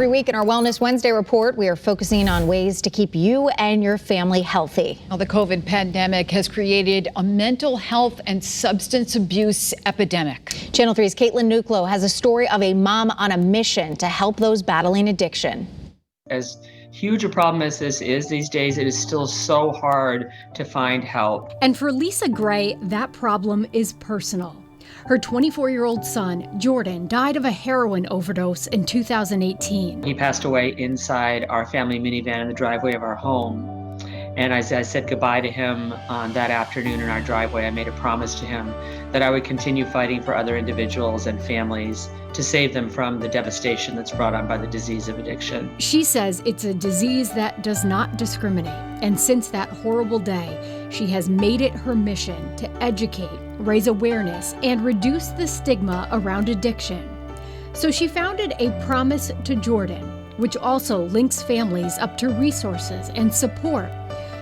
Every week in our Wellness Wednesday report, we are focusing on ways to keep you and your family healthy. Well, the COVID pandemic has created a mental health and substance abuse epidemic. Channel 3's Caitlin Nuclo has a story of a mom on a mission to help those battling addiction. As huge a problem as this is these days, it is still so hard to find help. And for Lisa Gray, that problem is personal. Her 24-year-old son, Jordan, died of a heroin overdose in 2018. He passed away inside our family minivan in the driveway of our home. And as I said goodbye to him on that afternoon in our driveway, I made a promise to him that I would continue fighting for other individuals and families to save them from the devastation that's brought on by the disease of addiction. She says it's a disease that does not discriminate. And since that horrible day, she has made it her mission to educate, raise awareness, and reduce the stigma around addiction. So she founded A Promise to Jordan, which also links families up to resources and support,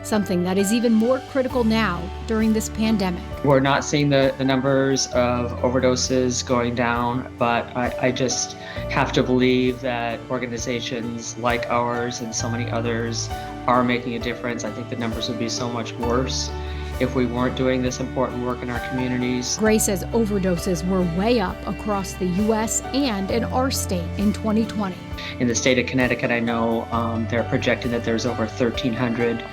something that is even more critical now during this pandemic. We're not seeing the numbers of overdoses going down, but I just have to believe that organizations like ours and so many others are making a difference. I think the numbers would be so much worse if we weren't doing this important work in our communities. Gray says overdoses were way up across the U.S. and in our state in 2020. In the state of Connecticut, I know they're projecting that there's over 1,300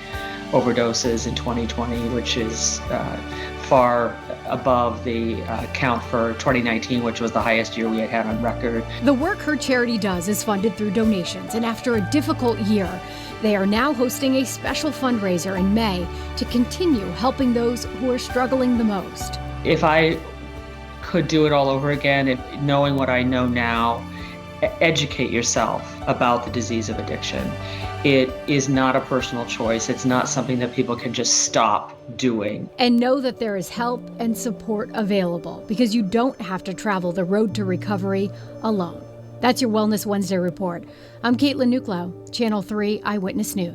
overdoses in 2020, which is far above the count for 2019, which was the highest year we had had on record. The work her charity does is funded through donations, and after a difficult year, they are now hosting a special fundraiser in May to continue helping those who are struggling the most. If I could do it all over again, knowing what I know now, educate yourself about the disease of addiction. It is not a personal choice. It's not something that people can just stop doing. And know that there is help and support available, because you don't have to travel the road to recovery alone. That's your Wellness Wednesday report. I'm Caitlin Nuclo, Channel 3 Eyewitness News.